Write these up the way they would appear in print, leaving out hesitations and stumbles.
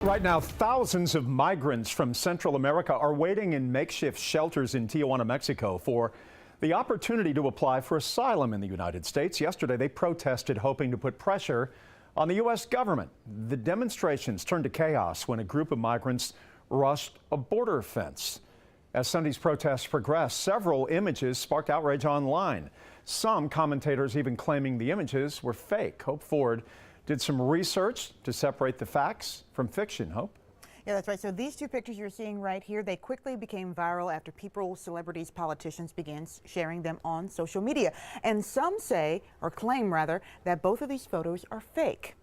Right now, thousands of migrants from Central America are waiting in makeshift shelters in Tijuana, Mexico for the opportunity to apply for asylum in the United States. Yesterday, they protested, hoping to put pressure on the U.S. government. The demonstrations turned to chaos when a group of migrants rushed a border fence. As Sunday's protests progressed, several images sparked outrage online. Some commentators even claiming the images were fake. Hope Ford did some research to separate the facts from fiction. Hope? Yeah, that's right. So these two pictures you're seeing right here, they quickly became viral after people, celebrities, politicians began sharing them on social media. And some say, or claim rather, that both of these photos are fake.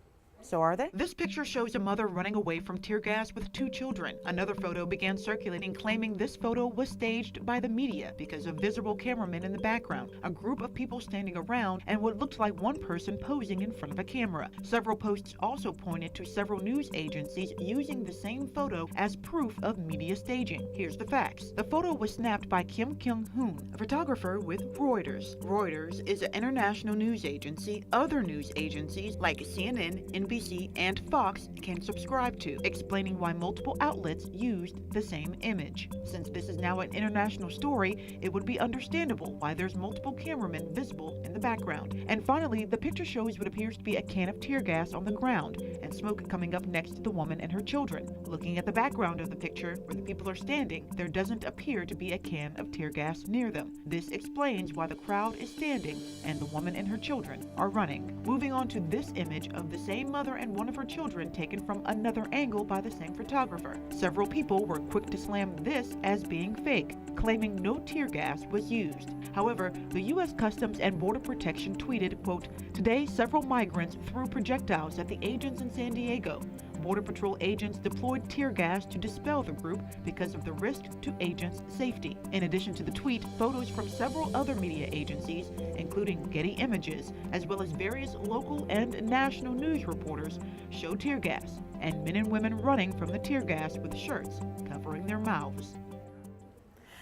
So are they? This picture shows a mother running away from tear gas with two children. Another photo began circulating claiming this photo was staged by the media because of visible cameramen in the background, a group of people standing around, and what looked like one person posing in front of a camera. Several posts also pointed to several news agencies using the same photo as proof of media staging. Here's the facts. The photo was snapped by Kim Kyung-hoon, a photographer with Reuters. Reuters is an international news agency other news agencies like CNN, NBC, and Fox can subscribe to, explaining why multiple outlets used the same image. Since this is now an international story, it would be understandable why there's multiple cameramen visible in the background. And finally, the picture shows what appears to be a can of tear gas on the ground and smoke coming up next to the woman and her children. Looking at the background of the picture where the people are standing, there doesn't appear to be a can of tear gas near them. This explains why the crowd is standing and the woman and her children are running. Moving on to this image of the same mother and one of her children taken from another angle by the same photographer. Several people were quick to slam this as being fake, claiming no tear gas was used. However, the U.S. Customs and Border Protection tweeted, quote, "Today, several migrants threw projectiles at the agents in San Diego. Border Patrol agents deployed tear gas to dispel the group because of the risk to agents' safety." In addition to the tweet, photos from several other media agencies, including Getty Images, as well as various local and national news reporters, show tear gas and men and women running from the tear gas with shirts covering their mouths.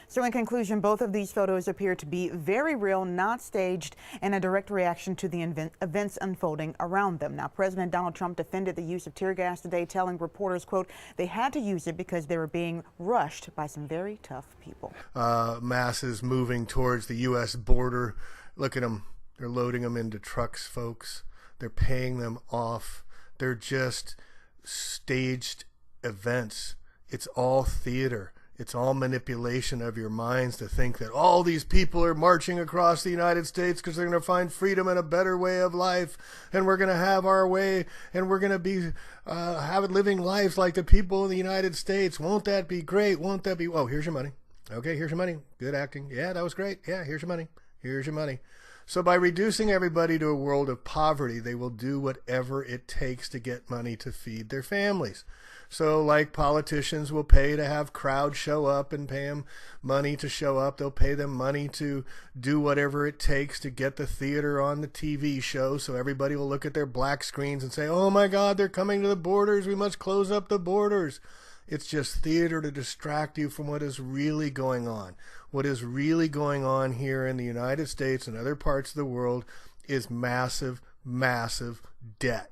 So in conclusion, both of these photos appear to be very real, not staged, and a direct reaction to the events unfolding around them. Now, President Donald Trump defended the use of tear gas today, telling reporters, quote, they had to use it because they were being rushed by some very tough people. Masses moving towards the U.S. border. Look at them. They're loading them into trucks, folks. They're paying them off. They're just staged events. It's all theater. It's all manipulation of your minds to think that all these people are marching across the United States because they're going to find freedom and a better way of life, and we're going to have our way, and we're going to be living lives like the people in the United States. Won't that be great? Won't that be? Oh, here's your money. Okay, here's your money. Good acting. Yeah, that was great. Yeah, here's your money. Here's your money. So by reducing everybody to a world of poverty, they will do whatever it takes to get money to feed their families. So like politicians will pay to have crowds show up and pay them money to show up. They'll pay them money to do whatever it takes to get the theater on the TV show. So everybody will look at their black screens and say, oh my God, they're coming to the borders. We must close up the borders. It's just theater to distract you from what is really going on. What is really going on here in the United States and other parts of the world is massive, massive debt.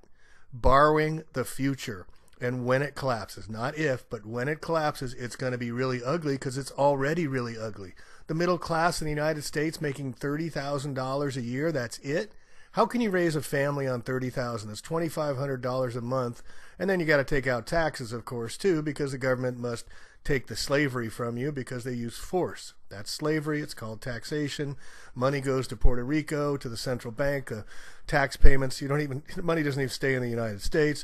Borrowing the future. And when it collapses, not if, but when it collapses, it's going to be really ugly because it's already really ugly. The middle class in the United States making $30,000 a year, that's it. How can you raise a family on $30,000? That's $2,500 a month. And then you got to take out taxes, of course, too, because the government must take the slavery from you because they use force. That's slavery. It's called taxation. Money goes to Puerto Rico, to the central bank. Tax payments, money doesn't even stay in the United States.